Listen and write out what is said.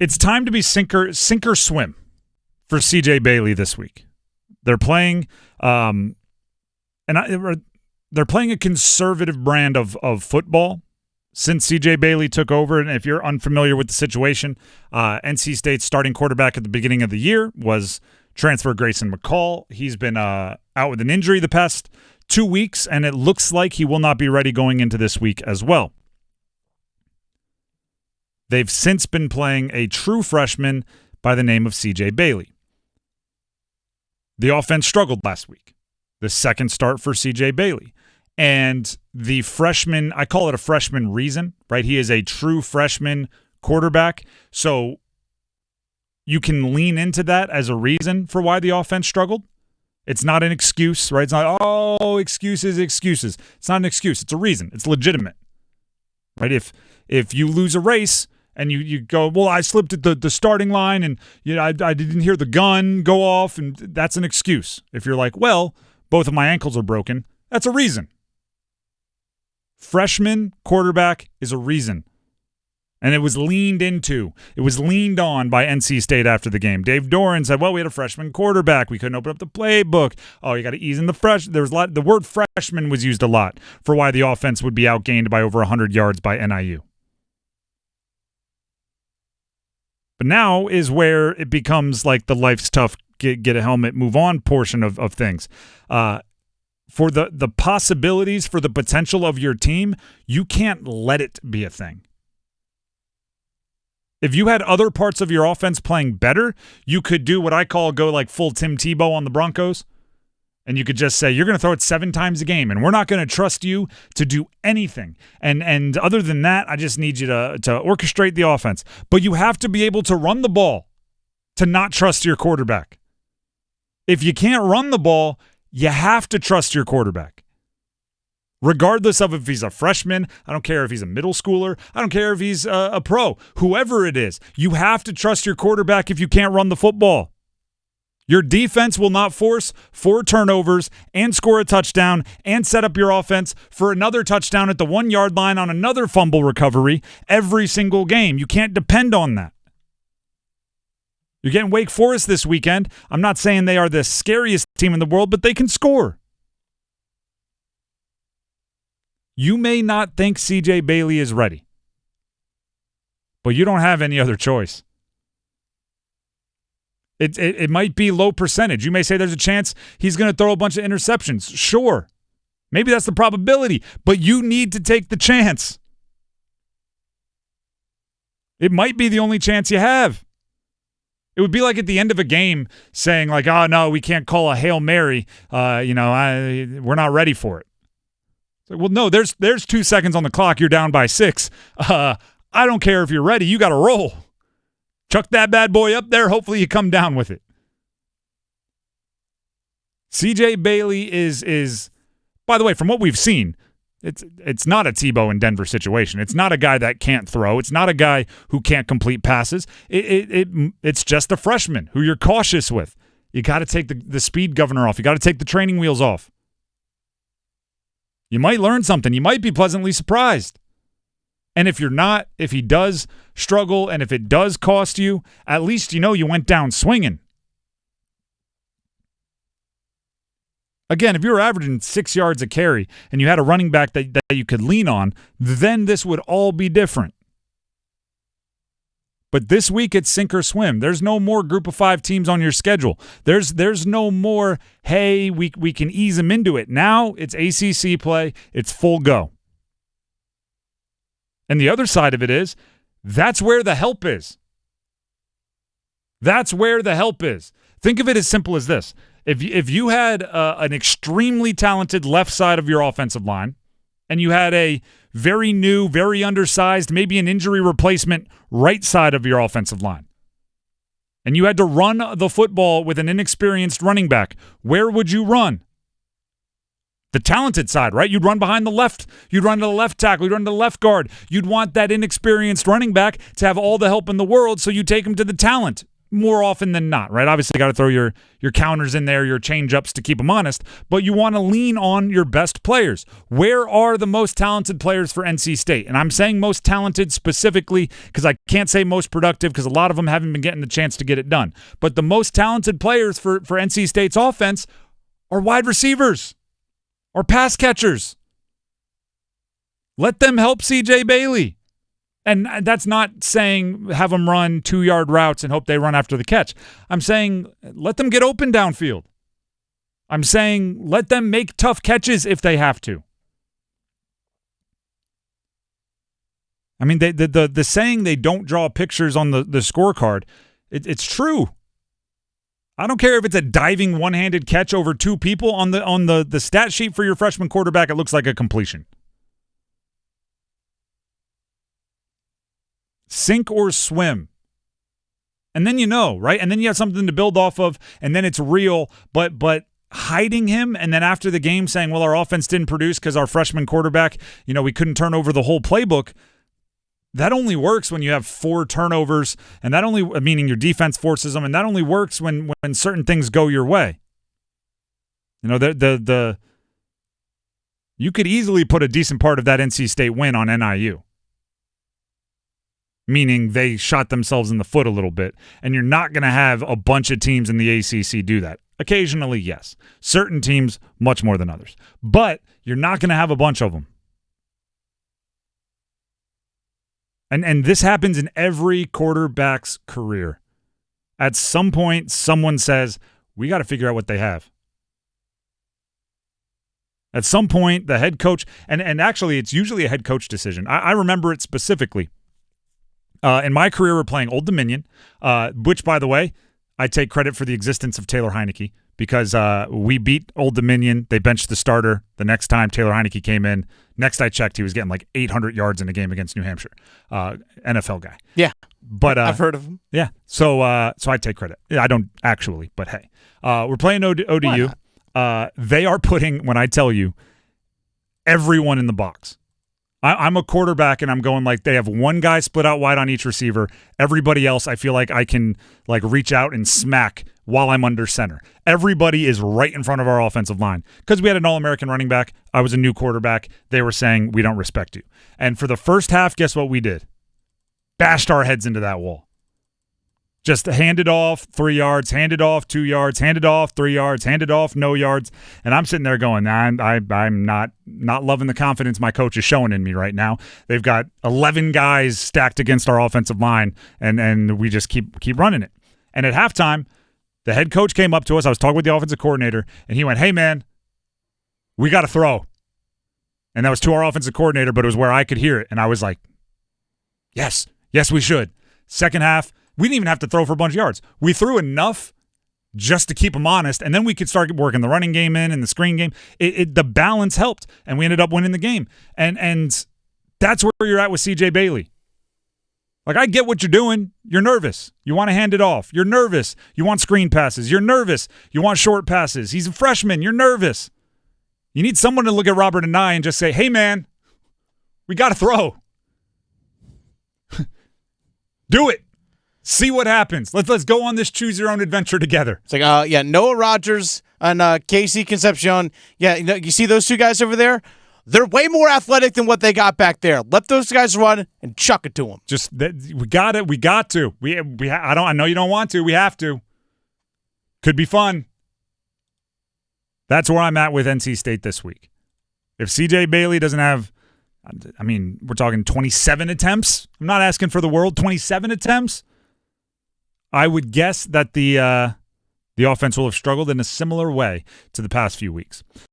It's time to be sink or swim for CJ Bailey this week. They're playing, they're playing a conservative brand of football since CJ Bailey took over. And if you're unfamiliar with the situation, NC State's starting quarterback at the beginning of the year was transfer Grayson McCall. He's been out with an injury the past 2 weeks, and it looks like he will not be ready going into this week as well. They've since been playing a true freshman by the name of CJ Bailey. The offense struggled last week. The second start for CJ Bailey. And the freshman, I call it a freshman reason, right? He is a true freshman quarterback. So you can lean into that as a reason for why the offense struggled. It's not an excuse, right? It's not, excuses. It's not an excuse. It's a reason. It's legitimate, right? If you lose a race and you go, well, I slipped at the starting line and I didn't hear the gun go off, and that's an excuse. If you're like, well, both of my ankles are broken, that's a reason. Freshman quarterback is a reason. And it was leaned on by NC State after the game. Dave Doeren said, well, we had a freshman quarterback. We couldn't open up the playbook. Oh, you got to ease in the fresh. There was a lot. The word freshman was used a lot for why the offense would be outgained by over 100 yards by NIU. But now is where it becomes like the life's tough, get a helmet, move on portion of things. For the possibilities, for the potential of your team, you can't let it be a thing. If you had other parts of your offense playing better, you could do what I call go like full Tim Tebow on the Broncos. And you could just say, you're going to throw it 7 times a game, and we're not going to trust you to do anything. And other than that, I just need you to orchestrate the offense. But you have to be able to run the ball to not trust your quarterback. If you can't run the ball, you have to trust your quarterback. Regardless of if he's a freshman, I don't care if he's a middle schooler, I don't care if he's a pro, whoever it is, you have to trust your quarterback if you can't run the football. Your defense will not force 4 turnovers and score a touchdown and set up your offense for another touchdown at the 1-yard line on another fumble recovery every single game. You can't depend on that. You're getting Wake Forest this weekend. I'm not saying they are the scariest team in the world, but they can score. You may not think CJ Bailey is ready, but you don't have any other choice. It might be low percentage. You may say there's a chance he's going to throw a bunch of interceptions. Sure. Maybe that's the probability, but you need to take the chance. It might be the only chance you have. It would be like at the end of a game saying like, oh, no, we can't call a Hail Mary. We're not ready for it. Well, no, there's 2 seconds on the clock. You're down by 6. I don't care if you're ready. You got to roll. Chuck that bad boy up there. Hopefully you come down with it. CJ Bailey is, by the way, from what we've seen, it's not a Tebow in Denver situation. It's not a guy that can't throw. It's not a guy who can't complete passes. It's just a freshman who you're cautious with. You got to take the speed governor off. You got to take the training wheels off. You might learn something. You might be pleasantly surprised. And if you're not, if he does struggle and if it does cost you, at least you know you went down swinging. Again, if you were averaging 6 yards a carry and you had a running back that you could lean on, then this would all be different. But this week it's sink or swim. There's no more group of 5 teams on your schedule. There's no more, hey, we can ease them into it. Now it's ACC play. It's full go. And the other side of it is, that's where the help is. That's where the help is. Think of it as simple as this. If you had an extremely talented left side of your offensive line, and you had a very new, very undersized, maybe an injury replacement right side of your offensive line, and you had to run the football with an inexperienced running back, where would you run? The talented side, right? You'd run behind the left. You'd run to the left tackle. You'd run to the left guard. You'd want that inexperienced running back to have all the help in the world, so you take him to the talent. more often than not, right? Obviously, you got to throw your counters in there, your change-ups to keep them honest, but you want to lean on your best players. Where are the most talented players for NC State? And I'm saying most talented specifically because I can't say most productive because a lot of them haven't been getting the chance to get it done. But the most talented players for NC State's offense are wide receivers or pass catchers. Let them help CJ Bailey. And that's not saying have them run 2-yard routes and hope they run after the catch. I'm saying let them get open downfield. I'm saying let them make tough catches if they have to. I mean, the saying they don't draw pictures on the scorecard, it's true. I don't care if it's a diving one-handed catch over 2 people on the stat sheet for your freshman quarterback. It looks like a completion. Sink or swim. And then you know, right? And then you have something to build off of, and then it's real. But hiding him, and then after the game saying, well, our offense didn't produce because our freshman quarterback, we couldn't turn over the whole playbook. That only works when you have 4 turnovers, and that only, meaning your defense forces them, and that only works when certain things go your way. You could easily put a decent part of that NC State win on NIU. Meaning they shot themselves in the foot a little bit. And you're not going to have a bunch of teams in the ACC do that. Occasionally, yes. Certain teams, much more than others. But you're not going to have a bunch of them. And this happens in every quarterback's career. At some point, someone says, we got to figure out what they have. At some point, the head coach, and actually it's usually a head coach decision. I remember it specifically. In my career, we're playing Old Dominion, which, by the way, I take credit for the existence of Taylor Heineke because we beat Old Dominion. They benched the starter the next time Taylor Heineke came in. Next I checked, he was getting like 800 yards in a game against New Hampshire. NFL guy. Yeah, but I've heard of him. Yeah, so I take credit. I don't actually, but hey. We're playing ODU. They are putting, when I tell you, everyone in the box. I'm a quarterback, and I'm going like they have one guy split out wide on each receiver. Everybody else, I feel like I can like reach out and smack while I'm under center. Everybody is right in front of our offensive line. Because we had an All-American running back, I was a new quarterback. They were saying, we don't respect you. And for the first half, guess what we did? Bashed our heads into that wall. Just hand it off, 3 yards, hand it off, 2 yards, hand it off, 3 yards, hand it off, no yards. And I'm sitting there going, I'm not loving the confidence my coach is showing in me right now. They've got 11 guys stacked against our offensive line, and we just keep running it. And at halftime, the head coach came up to us. I was talking with the offensive coordinator, and he went, hey, man, we got to throw. And that was to our offensive coordinator, but it was where I could hear it. And I was like, yes, we should. Second half, we didn't even have to throw for a bunch of yards. We threw enough just to keep them honest, and then we could start working the running game in and the screen game. The balance helped, and we ended up winning the game. And that's where you're at with CJ Bailey. Like, I get what you're doing. You're nervous. You want to hand it off. You're nervous. You want screen passes. You're nervous. You want short passes. He's a freshman. You're nervous. You need someone to look at Robert and I and just say, hey, man, we got to throw. Do it. See what happens. Let's go on this choose your own adventure together. It's like, Noah Rogers and Casey Concepcion. Yeah, you see those 2 guys over there? They're way more athletic than what they got back there. Let those guys run and chuck it to them. We got it. We got to. I know you don't want to. We have to. Could be fun. That's where I'm at with NC State this week. If CJ Bailey doesn't have, we're talking 27 attempts. I'm not asking for the world. 27 attempts. I would guess that the offense will have struggled in a similar way to the past few weeks.